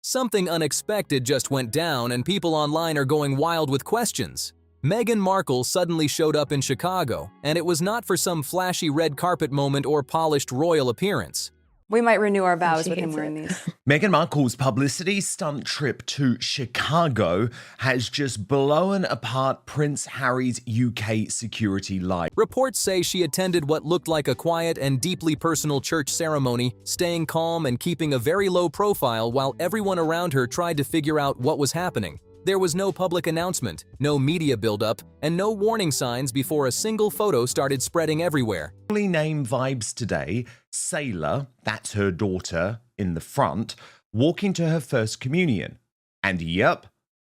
Something unexpected just went down and people online are going wild with questions. Meghan Markle suddenly showed up in Chicago, and it was not for some flashy red carpet moment or polished royal appearance. We might renew our vows with him wearing these. Meghan Markle's publicity stunt trip to Chicago has just blown apart Prince Harry's UK security life. Reports say she attended what looked like a quiet and deeply personal church ceremony, staying calm and keeping a very low profile while everyone around her tried to figure out what was happening. There was no public announcement, no media buildup, and no warning signs before a single photo started spreading everywhere. Holy name vibes today. Sailor, that's her daughter, in the front, walking to her first communion. And yep,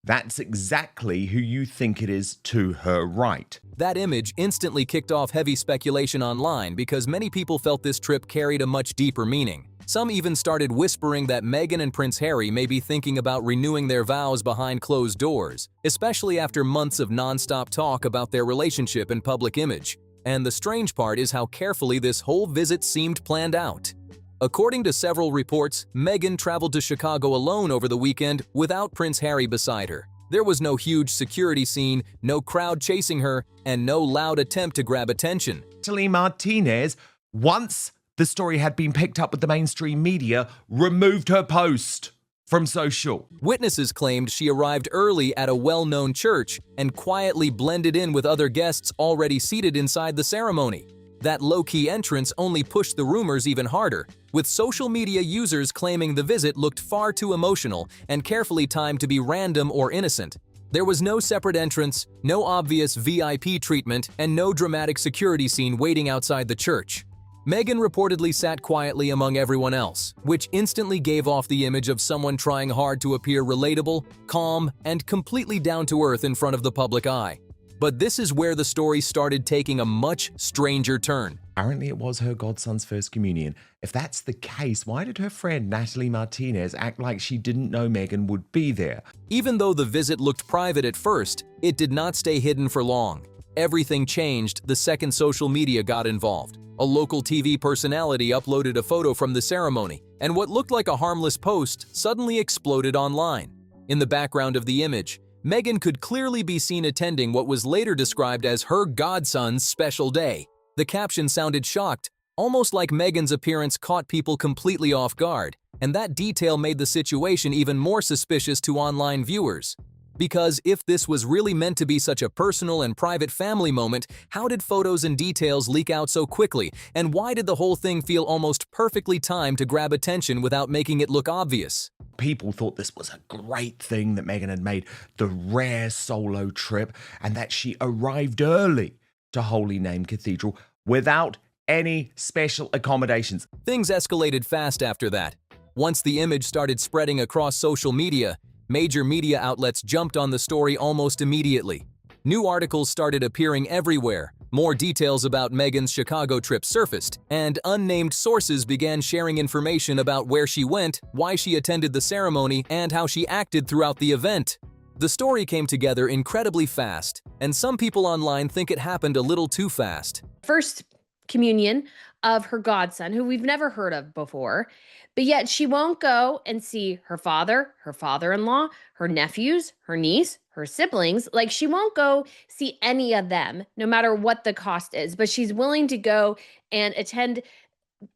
that's exactly who you think it is to her right. That image instantly kicked off heavy speculation online because many people felt this trip carried a much deeper meaning. Some even started whispering that Meghan and Prince Harry may be thinking about renewing their vows behind closed doors, especially after months of non-stop talk about their relationship and public image. And the strange part is how carefully this whole visit seemed planned out. According to several reports, Meghan traveled to Chicago alone over the weekend without Prince Harry beside her. There was no huge security scene, no crowd chasing her, and no loud attempt to grab attention. Natalie Martinez, once the story had been picked up with the mainstream media, removed her post from social. Witnesses claimed she arrived early at a well-known church and quietly blended in with other guests already seated inside the ceremony. That low-key entrance only pushed the rumors even harder, with social media users claiming the visit looked far too emotional and carefully timed to be random or innocent. There was no separate entrance, no obvious VIP treatment, and no dramatic security scene waiting outside the church. Meghan reportedly sat quietly among everyone else, which instantly gave off the image of someone trying hard to appear relatable, calm, and completely down-to-earth in front of the public eye. But this is where the story started taking a much stranger turn. Apparently it was her godson's first communion. If that's the case, why did her friend Natalie Martinez act like she didn't know Meghan would be there? Even though the visit looked private at first, it did not stay hidden for long. Everything changed the second social media got involved. A local TV personality uploaded a photo from the ceremony, and what looked like a harmless post suddenly exploded online. In the background of the image, Meghan could clearly be seen attending what was later described as her godson's special day. The caption sounded shocked, almost like Meghan's appearance caught people completely off guard, and that detail made the situation even more suspicious to online viewers. Because if this was really meant to be such a personal and private family moment, how did photos and details leak out so quickly? And why did the whole thing feel almost perfectly timed to grab attention without making it look obvious? People thought this was a great thing that Meghan had made the rare solo trip and that she arrived early to Holy Name Cathedral without any special accommodations. Things escalated fast after that. Once the image started spreading across social media, major media outlets jumped on the story almost immediately. New articles started appearing everywhere, more details about Meghan's Chicago trip surfaced, and unnamed sources began sharing information about where she went, why she attended the ceremony, and how she acted throughout the event. The story came together incredibly fast, and some people online think it happened a little too fast. First communion of her godson, who we've never heard of before, but yet she won't go and see her father, her father-in-law, her nephews, her niece, her siblings. Like, she won't go see any of them, no matter what the cost is, but she's willing to go and attend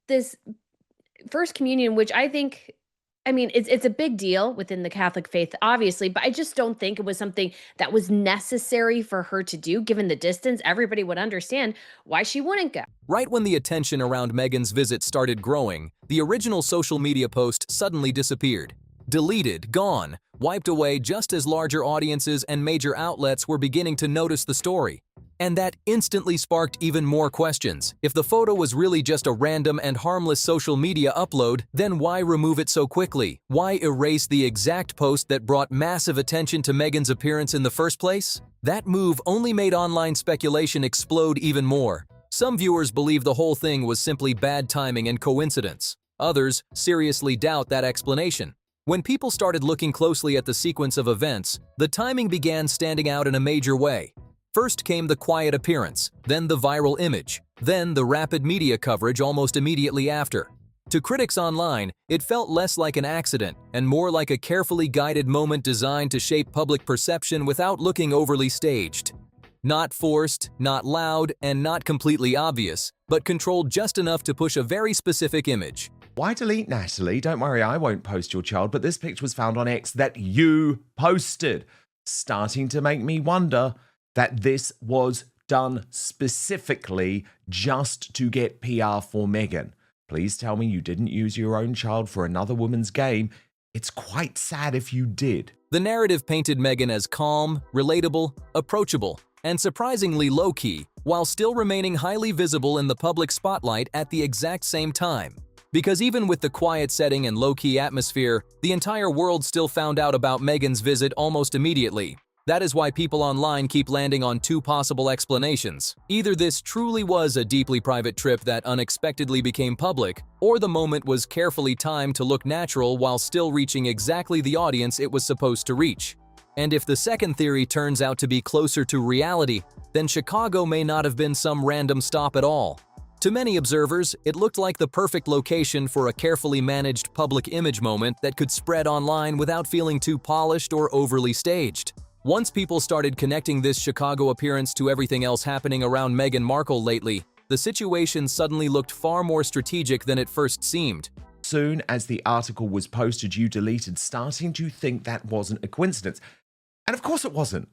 this first communion, which I mean, it's a big deal within the Catholic faith, obviously, but I just don't think it was something that was necessary for her to do. Given the distance, everybody would understand why she wouldn't go. Right when the attention around Meghan's visit started growing, the original social media post suddenly disappeared. Deleted, gone, wiped away just as larger audiences and major outlets were beginning to notice the story. And that instantly sparked even more questions. If the photo was really just a random and harmless social media upload, then why remove it so quickly? Why erase the exact post that brought massive attention to Meghan's appearance in the first place? That move only made online speculation explode even more. Some viewers believe the whole thing was simply bad timing and coincidence. Others seriously doubt that explanation. When people started looking closely at the sequence of events, the timing began standing out in a major way. First came the quiet appearance, then the viral image, then the rapid media coverage almost immediately after. To critics online, it felt less like an accident and more like a carefully guided moment designed to shape public perception without looking overly staged. Not forced, not loud, and not completely obvious, but controlled just enough to push a very specific image. Why delete, Natalie? Don't worry, I won't post your child, but this picture was found on X that you posted. Starting to make me wonder that this was done specifically just to get PR for Meghan. Please tell me you didn't use your own child for another woman's game. It's quite sad if you did. The narrative painted Meghan as calm, relatable, approachable, and surprisingly low-key, while still remaining highly visible in the public spotlight at the exact same time. Because even with the quiet setting and low-key atmosphere, the entire world still found out about Meghan's visit almost immediately. That is why people online keep landing on two possible explanations. Either this truly was a deeply private trip that unexpectedly became public, or the moment was carefully timed to look natural while still reaching exactly the audience it was supposed to reach. And if the second theory turns out to be closer to reality, then Chicago may not have been some random stop at all. To many observers, it looked like the perfect location for a carefully managed public image moment that could spread online without feeling too polished or overly staged. Once people started connecting this Chicago appearance to everything else happening around Meghan Markle lately, the situation suddenly looked far more strategic than it first seemed. Soon as the article was posted, you deleted, starting to think that wasn't a coincidence. And of course it wasn't.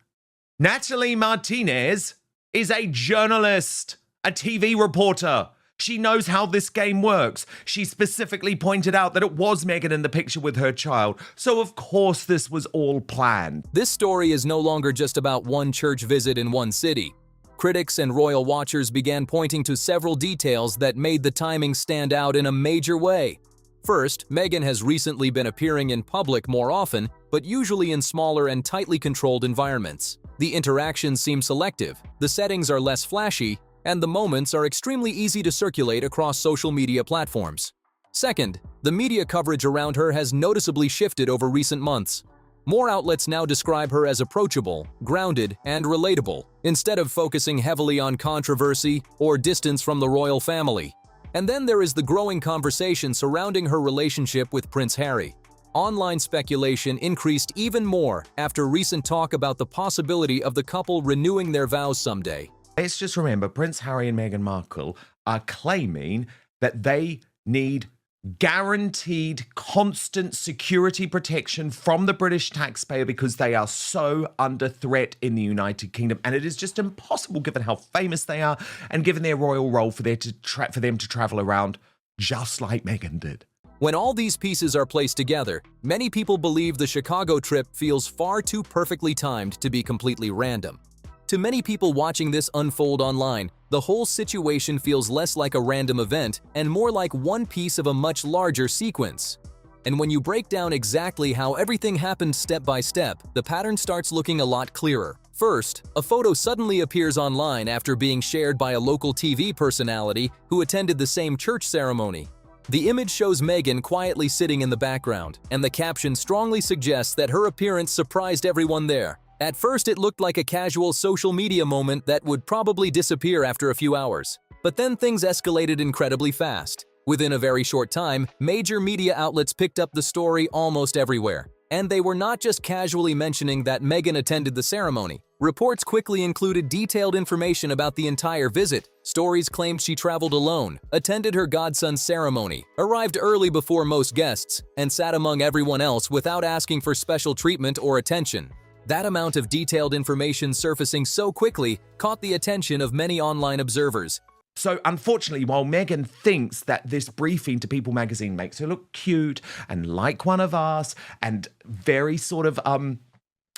Natalie Martinez is a journalist, a TV reporter. She knows how this game works. She specifically pointed out that it was Meghan in the picture with her child. So of course this was all planned. This story is no longer just about one church visit in one city. Critics and royal watchers began pointing to several details that made the timing stand out in a major way. First, Meghan has recently been appearing in public more often, but usually in smaller and tightly controlled environments. The interactions seem selective, the settings are less flashy, and the moments are extremely easy to circulate across social media platforms. Second, the media coverage around her has noticeably shifted over recent months. More outlets now describe her as approachable, grounded, and relatable, instead of focusing heavily on controversy or distance from the royal family. And then there is the growing conversation surrounding her relationship with Prince Harry. Online speculation increased even more after recent talk about the possibility of the couple renewing their vows someday. Let's just remember, Prince Harry and Meghan Markle are claiming that they need guaranteed constant security protection from the British taxpayer because they are so under threat in the United Kingdom. And it is just impossible, given how famous they are and given their royal role, for them to travel around just like Meghan did. When all these pieces are placed together, many people believe the Chicago trip feels far too perfectly timed to be completely random. To many people watching this unfold online, the whole situation feels less like a random event and more like one piece of a much larger sequence. And when you break down exactly how everything happened step by step, the pattern starts looking a lot clearer. First, a photo suddenly appears online after being shared by a local TV personality who attended the same church ceremony. The image shows Meghan quietly sitting in the background, and the caption strongly suggests that her appearance surprised everyone there. At first, it looked like a casual social media moment that would probably disappear after a few hours. But then things escalated incredibly fast. Within a very short time, major media outlets picked up the story almost everywhere. And they were not just casually mentioning that Meghan attended the ceremony. Reports quickly included detailed information about the entire visit. Stories claimed she traveled alone, attended her godson's ceremony, arrived early before most guests, and sat among everyone else without asking for special treatment or attention. That amount of detailed information surfacing so quickly caught the attention of many online observers. So unfortunately, while Meghan thinks that this briefing to People magazine makes her look cute and like one of us and very sort of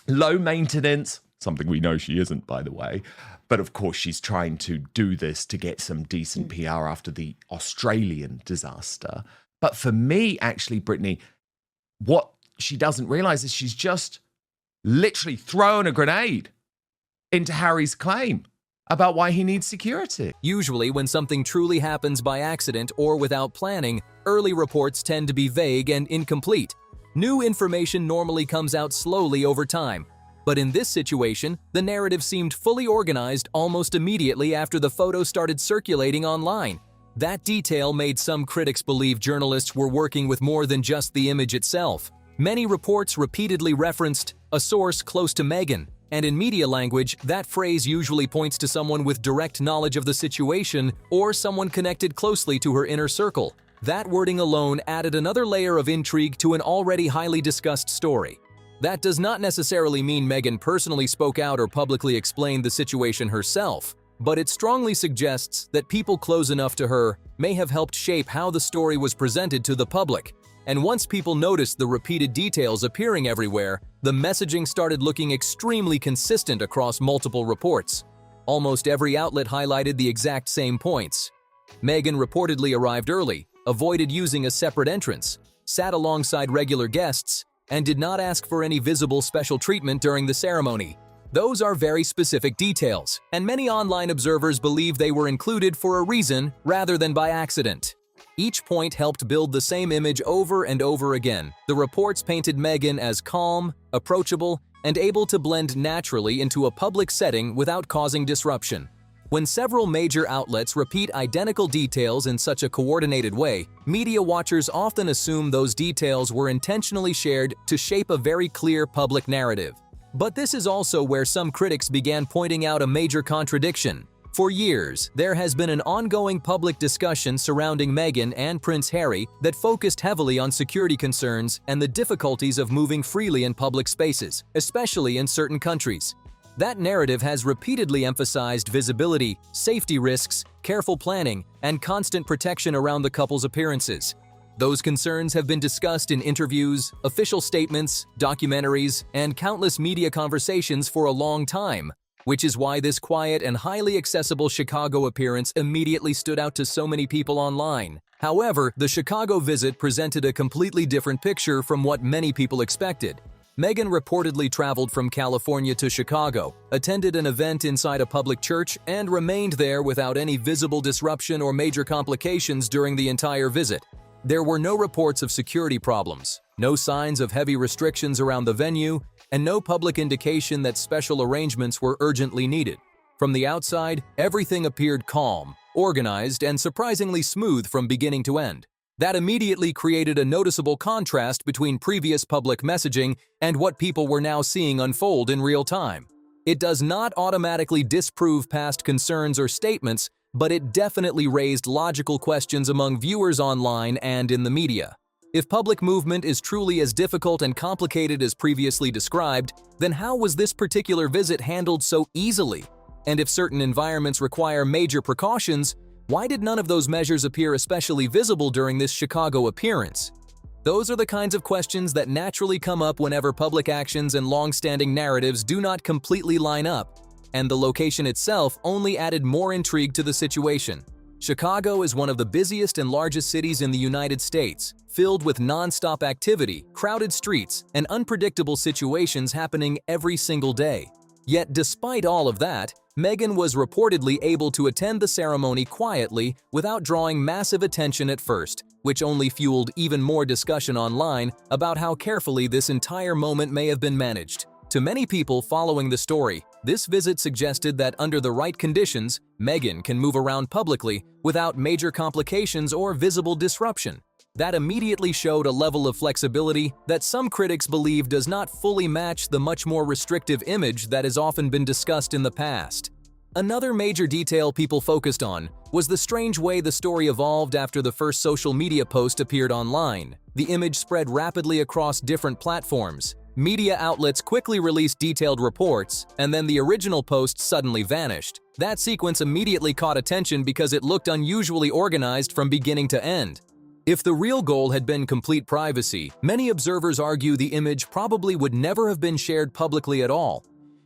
low maintenance, something we know she isn't, by the way, but of course she's trying to do this to get some decent PR after the Australian disaster. But for me, actually, Brittany, what she doesn't realize is she's just literally thrown a grenade into Harry's claim about why he needs security. Usually, when something truly happens by accident or without planning, early reports tend to be vague and incomplete. New information normally comes out slowly over time. But in this situation, the narrative seemed fully organized almost immediately after the photo started circulating online. That detail made some critics believe journalists were working with more than just the image itself. Many reports repeatedly referenced a source close to Meghan, and in media language, that phrase usually points to someone with direct knowledge of the situation or someone connected closely to her inner circle. That wording alone added another layer of intrigue to an already highly discussed story. That does not necessarily mean Meghan personally spoke out or publicly explained the situation herself, but it strongly suggests that people close enough to her may have helped shape how the story was presented to the public. And once people noticed the repeated details appearing everywhere, the messaging started looking extremely consistent across multiple reports. Almost every outlet highlighted the exact same points. Meghan reportedly arrived early, avoided using a separate entrance, sat alongside regular guests, and did not ask for any visible special treatment during the ceremony. Those are very specific details, and many online observers believe they were included for a reason rather than by accident. Each point helped build the same image over and over again. The reports painted Meghan as calm, approachable, and able to blend naturally into a public setting without causing disruption. When several major outlets repeat identical details in such a coordinated way, media watchers often assume those details were intentionally shared to shape a very clear public narrative. But this is also where some critics began pointing out a major contradiction. For years, there has been an ongoing public discussion surrounding Meghan and Prince Harry that focused heavily on security concerns and the difficulties of moving freely in public spaces, especially in certain countries. That narrative has repeatedly emphasized visibility, safety risks, careful planning, and constant protection around the couple's appearances. Those concerns have been discussed in interviews, official statements, documentaries, and countless media conversations for a long time, which is why this quiet and highly accessible Chicago appearance immediately stood out to so many people online. However, the Chicago visit presented a completely different picture from what many people expected. Meghan reportedly traveled from California to Chicago, attended an event inside a public church, and remained there without any visible disruption or major complications during the entire visit. There were no reports of security problems, no signs of heavy restrictions around the venue, and no public indication that special arrangements were urgently needed. From the outside, everything appeared calm, organized, and surprisingly smooth from beginning to end. That immediately created a noticeable contrast between previous public messaging and what people were now seeing unfold in real time. It does not automatically disprove past concerns or statements, but it definitely raised logical questions among viewers online and in the media. If public movement is truly as difficult and complicated as previously described, then how was this particular visit handled so easily? And if certain environments require major precautions, why did none of those measures appear especially visible during this Chicago appearance? Those are the kinds of questions that naturally come up whenever public actions and long-standing narratives do not completely line up, and the location itself only added more intrigue to the situation. Chicago is one of the busiest and largest cities in the United States, filled with non-stop activity, crowded streets, and unpredictable situations happening every single day. Yet despite all of that, Meghan was reportedly able to attend the ceremony quietly without drawing massive attention at first, which only fueled even more discussion online about how carefully this entire moment may have been managed. To many people following the story, this visit suggested that under the right conditions, Meghan can move around publicly without major complications or visible disruption. That immediately showed a level of flexibility that some critics believe does not fully match the much more restrictive image that has often been discussed in the past. Another major detail people focused on was the strange way the story evolved after the first social media post appeared online. The image spread rapidly across different platforms. Media outlets quickly released detailed reports, and then the original post suddenly vanished. That sequence immediately caught attention because it looked unusually organized from beginning to end. If the real goal had been complete privacy, many observers argue the image probably would never have been shared publicly at all.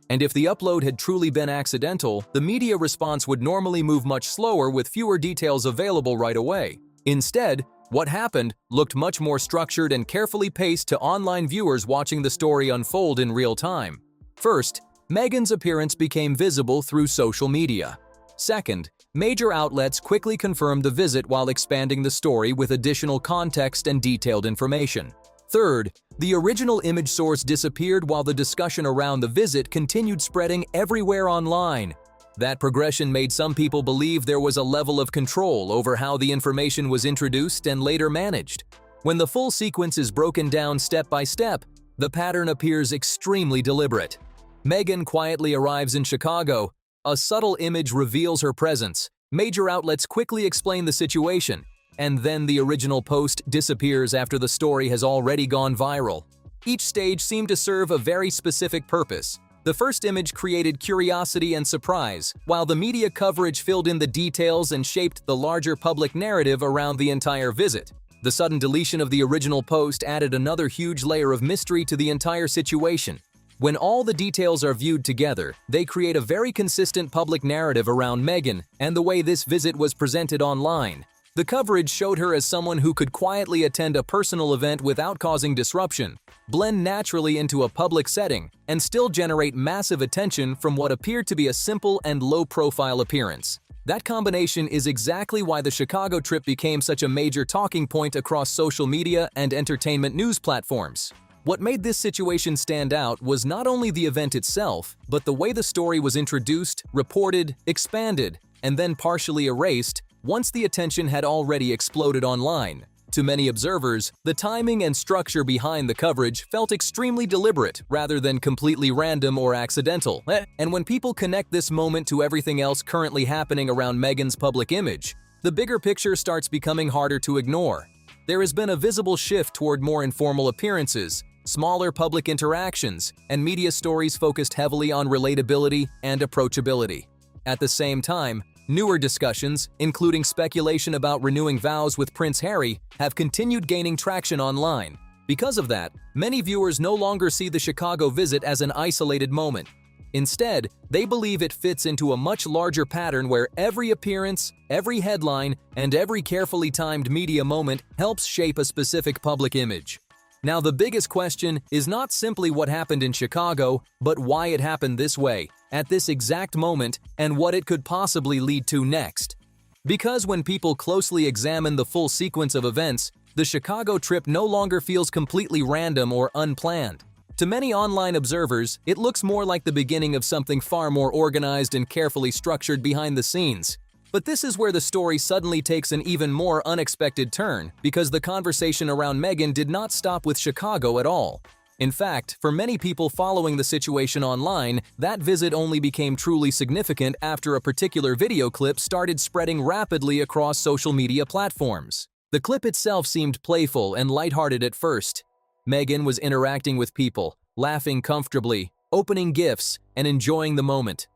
And if the upload had truly been accidental, the media response would normally move much slower with fewer details available right away. Instead, what happened looked much more structured and carefully paced to online viewers watching the story unfold in real time. First, Meghan's appearance became visible through social media. Second, major outlets quickly confirmed the visit while expanding the story with additional context and detailed information. Third, the original image source disappeared while the discussion around the visit continued spreading everywhere online. That progression made some people believe there was a level of control over how the information was introduced and later managed. When the full sequence is broken down step by step, the pattern appears extremely deliberate. Meghan quietly arrives in Chicago. A subtle image reveals her presence. Major outlets quickly explain the situation, and then the original post disappears after the story has already gone viral. Each stage seemed to serve a very specific purpose. The first image created curiosity and surprise, while the media coverage filled in the details and shaped the larger public narrative around the entire visit. The sudden deletion of the original post added another huge layer of mystery to the entire situation. When all the details are viewed together, they create a very consistent public narrative around Meghan and the way this visit was presented online. The coverage showed her as someone who could quietly attend a personal event without causing disruption, blend naturally into a public setting, and still generate massive attention from what appeared to be a simple and low-profile appearance. That combination is exactly why the Chicago trip became such a major talking point across social media and entertainment news platforms. What made this situation stand out was not only the event itself, but the way the story was introduced, reported, expanded, and then partially erased once the attention had already exploded online. To many observers, the timing and structure behind the coverage felt extremely deliberate rather than completely random or accidental. And when people connect this moment to everything else currently happening around Meghan's public image, the bigger picture starts becoming harder to ignore. There has been a visible shift toward more informal appearances, smaller public interactions, and media stories focused heavily on relatability and approachability. At the same time, newer discussions, including speculation about renewing vows with Prince Harry, have continued gaining traction online. Because of that, many viewers no longer see the Chicago visit as an isolated moment. Instead, they believe it fits into a much larger pattern where every appearance, every headline, and every carefully timed media moment helps shape a specific public image. Now, the biggest question is not simply what happened in Chicago, but why it happened this way, at this exact moment, and what it could possibly lead to next. Because when people closely examine the full sequence of events, the Chicago trip no longer feels completely random or unplanned. To many online observers, it looks more like the beginning of something far more organized and carefully structured behind the scenes. But this is where the story suddenly takes an even more unexpected turn, because the conversation around Meghan did not stop with Chicago at all. In fact, for many people following the situation online, that visit only became truly significant after a particular video clip started spreading rapidly across social media platforms. The clip itself seemed playful and lighthearted at first. Meghan was interacting with people, laughing comfortably, opening gifts, and enjoying the moment.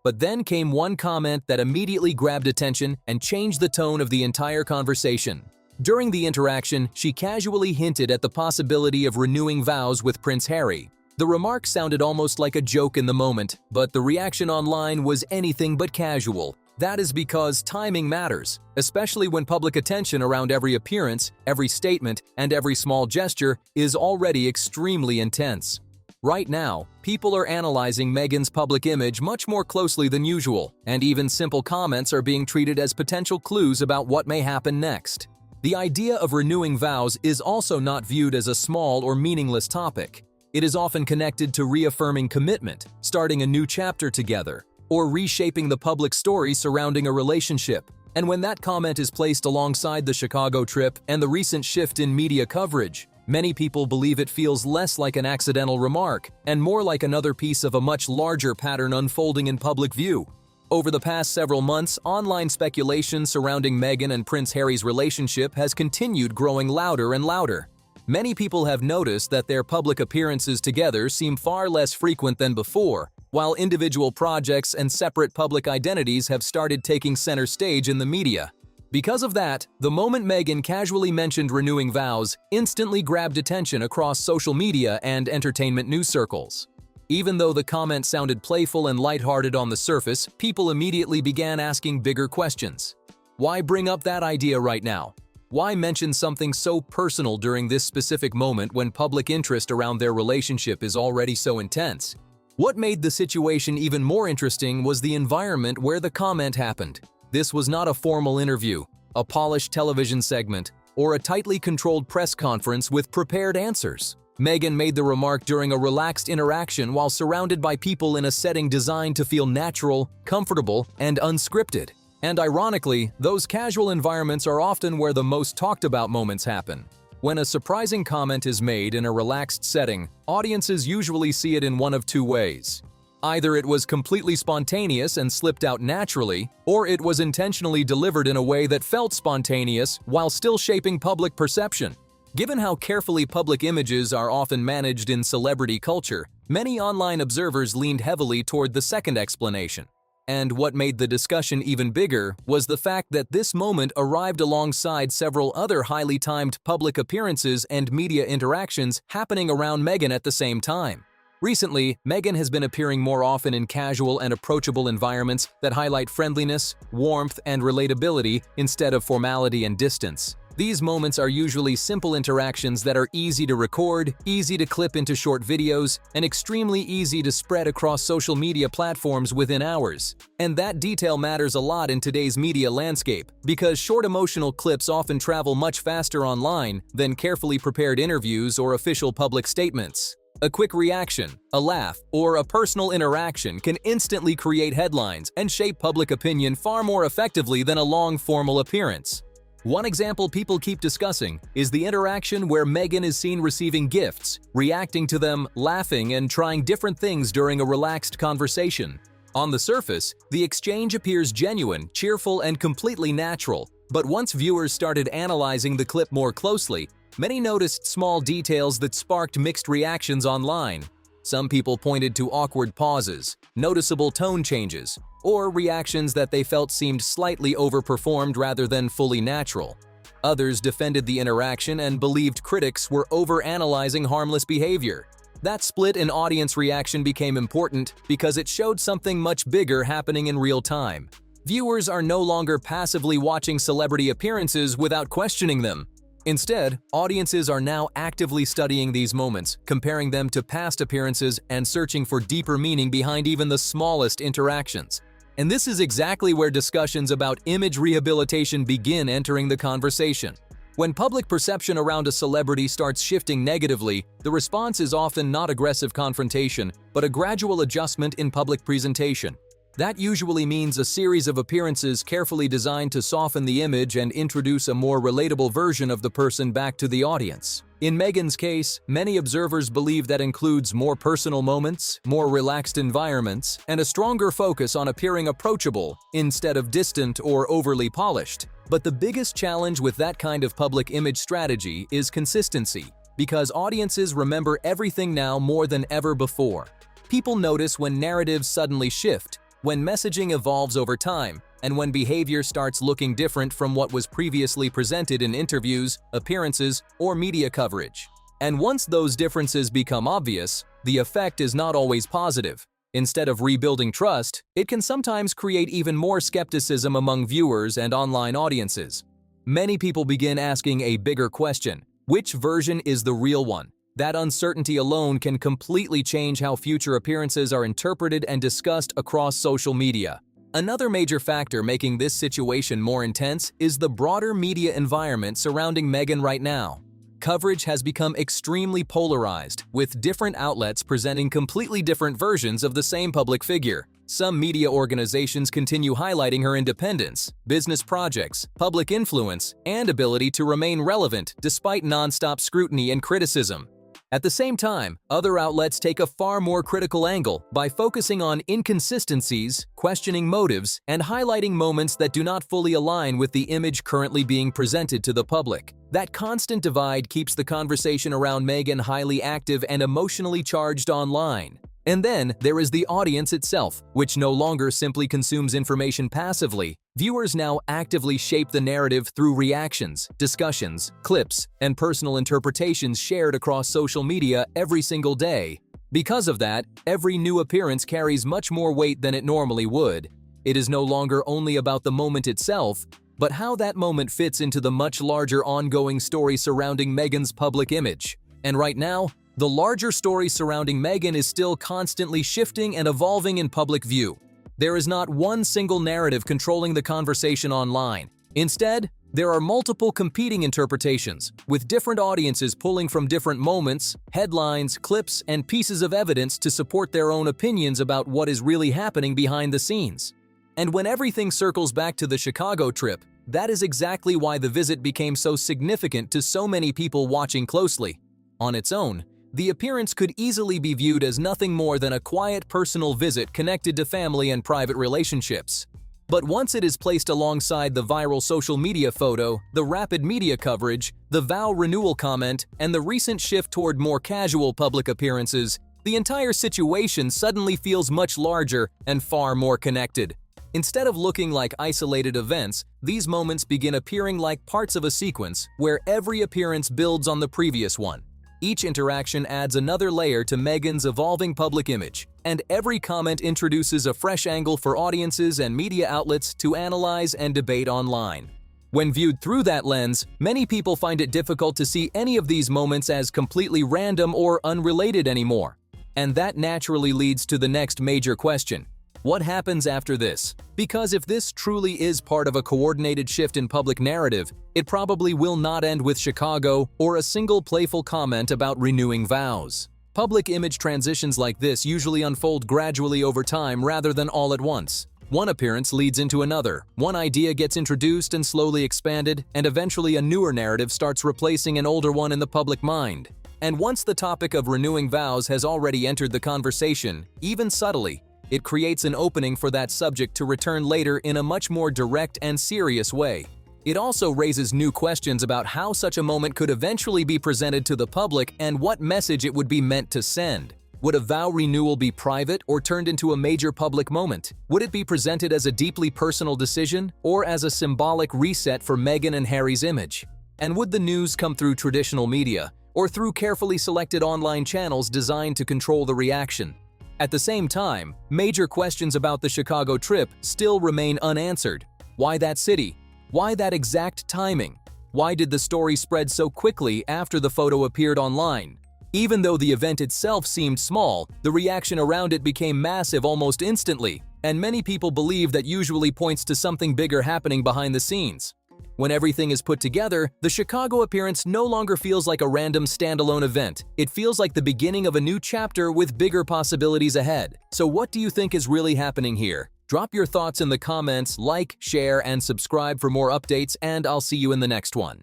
But then came one comment that immediately grabbed attention and changed the tone of the entire conversation. During the interaction, she casually hinted at the possibility of renewing vows with Prince Harry. The remark sounded almost like a joke in the moment, but the reaction online was anything but casual. That is because timing matters, especially when public attention around every appearance, every statement, and every small gesture is already extremely intense. Right now, people are analyzing Meghan's public image much more closely than usual, and even simple comments are being treated as potential clues about what may happen next. The idea of renewing vows is also not viewed as a small or meaningless topic. It is often connected to reaffirming commitment, starting a new chapter together, or reshaping the public story surrounding a relationship. And when that comment is placed alongside the Chicago trip and the recent shift in media coverage, many people believe it feels less like an accidental remark and more like another piece of a much larger pattern unfolding in public view. Over the past several months, online speculation surrounding Meghan and Prince Harry's relationship has continued growing louder and louder. Many people have noticed that their public appearances together seem far less frequent than before, while individual projects and separate public identities have started taking center stage in the media. Because of that, the moment Meghan casually mentioned renewing vows instantly grabbed attention across social media and entertainment news circles. Even though the comment sounded playful and lighthearted on the surface, people immediately began asking bigger questions. Why bring up that idea right now? Why mention something so personal during this specific moment when public interest around their relationship is already so intense? What made the situation even more interesting was the environment where the comment happened. This was not a formal interview, a polished television segment, or a tightly controlled press conference with prepared answers. Meghan made the remark during a relaxed interaction while surrounded by people in a setting designed to feel natural, comfortable, and unscripted. And ironically, those casual environments are often where the most talked about moments happen. When a surprising comment is made in a relaxed setting, audiences usually see it in one of two ways. Either it was completely spontaneous and slipped out naturally, or it was intentionally delivered in a way that felt spontaneous while still shaping public perception. Given how carefully public images are often managed in celebrity culture, many online observers leaned heavily toward the second explanation. And what made the discussion even bigger was the fact that this moment arrived alongside several other highly timed public appearances and media interactions happening around Meghan at the same time. Recently, Meghan has been appearing more often in casual and approachable environments that highlight friendliness, warmth, and relatability instead of formality and distance. These moments are usually simple interactions that are easy to record, easy to clip into short videos, and extremely easy to spread across social media platforms within hours. And that detail matters a lot in today's media landscape, because short emotional clips often travel much faster online than carefully prepared interviews or official public statements. A quick reaction, a laugh, or a personal interaction can instantly create headlines and shape public opinion far more effectively than a long formal appearance. One example people keep discussing is the interaction where Meghan is seen receiving gifts, reacting to them, laughing, and trying different things during a relaxed conversation. On the surface, the exchange appears genuine, cheerful, and completely natural. But once viewers started analyzing the clip more closely, many noticed small details that sparked mixed reactions online. Some people pointed to awkward pauses, noticeable tone changes, or reactions that they felt seemed slightly overperformed rather than fully natural. Others defended the interaction and believed critics were over-analyzing harmless behavior. That split in audience reaction became important because it showed something much bigger happening in real time. Viewers are no longer passively watching celebrity appearances without questioning them. Instead, audiences are now actively studying these moments, comparing them to past appearances and searching for deeper meaning behind even the smallest interactions. And this is exactly where discussions about image rehabilitation begin entering the conversation. When public perception around a celebrity starts shifting negatively, the response is often not aggressive confrontation, but a gradual adjustment in public presentation. That usually means a series of appearances carefully designed to soften the image and introduce a more relatable version of the person back to the audience. In Meghan's case, many observers believe that includes more personal moments, more relaxed environments, and a stronger focus on appearing approachable instead of distant or overly polished. But the biggest challenge with that kind of public image strategy is consistency, because audiences remember everything now more than ever before. People notice when narratives suddenly shift, when messaging evolves over time, and when behavior starts looking different from what was previously presented in interviews, appearances, or media coverage. And once those differences become obvious, the effect is not always positive. Instead of rebuilding trust, it can sometimes create even more skepticism among viewers and online audiences. Many people begin asking a bigger question: which version is the real one? That uncertainty alone can completely change how future appearances are interpreted and discussed across social media. Another major factor making this situation more intense is the broader media environment surrounding Meghan right now. Coverage has become extremely polarized, with different outlets presenting completely different versions of the same public figure. Some media organizations continue highlighting her independence, business projects, public influence, and ability to remain relevant despite nonstop scrutiny and criticism. At the same time, other outlets take a far more critical angle by focusing on inconsistencies, questioning motives, and highlighting moments that do not fully align with the image currently being presented to the public. That constant divide keeps the conversation around Meghan highly active and emotionally charged online. And then there is the audience itself, which no longer simply consumes information passively. Viewers now actively shape the narrative through reactions, discussions, clips, and personal interpretations shared across social media every single day. Because of that, every new appearance carries much more weight than it normally would. It is no longer only about the moment itself, but how that moment fits into the much larger ongoing story surrounding Meghan's public image. And right now, the larger story surrounding Meghan is still constantly shifting and evolving in public view. There is not one single narrative controlling the conversation online. Instead, There are multiple competing interpretations, with different audiences pulling from different moments, headlines, clips, and pieces of evidence to support their own opinions about what is really happening behind the scenes. And when everything circles back to the Chicago trip, that is exactly why the visit became so significant to so many people watching closely. On its own, the appearance could easily be viewed as nothing more than a quiet personal visit connected to family and private relationships. But once it is placed alongside the viral social media photo, the rapid media coverage, the vow renewal comment, and the recent shift toward more casual public appearances, the entire situation suddenly feels much larger and far more connected. Instead of looking like isolated events, these moments begin appearing like parts of a sequence where every appearance builds on the previous one. Each interaction adds another layer to Meghan's evolving public image, and every comment introduces a fresh angle for audiences and media outlets to analyze and debate online. When viewed through that lens, many people find it difficult to see any of these moments as completely random or unrelated anymore. And that naturally leads to the next major question. What happens after this? Because if this truly is part of a coordinated shift in public narrative, it probably will not end with Chicago or a single playful comment about renewing vows. Public image transitions like this usually unfold gradually over time rather than all at once. One appearance leads into another, one idea gets introduced and slowly expanded, and eventually a newer narrative starts replacing an older one in the public mind. And once the topic of renewing vows has already entered the conversation, even subtly, it creates an opening for that subject to return later in a much more direct and serious way. It also raises new questions about how such a moment could eventually be presented to the public and what message it would be meant to send. Would a vow renewal be private or turned into a major public moment? Would it be presented as a deeply personal decision or as a symbolic reset for Meghan and Harry's image? And would the news come through traditional media or through carefully selected online channels designed to control the reaction? At the same time, major questions about the Chicago trip still remain unanswered. Why that city? Why that exact timing? Why did the story spread so quickly after the photo appeared online? Even though the event itself seemed small, the reaction around it became massive almost instantly, and many people believe that usually points to something bigger happening behind the scenes. When everything is put together, the Chicago appearance no longer feels like a random standalone event. It feels like the beginning of a new chapter with bigger possibilities ahead. So what do you think is really happening here? Drop your thoughts in the comments, like, share, and subscribe for more updates, and I'll see you in the next one.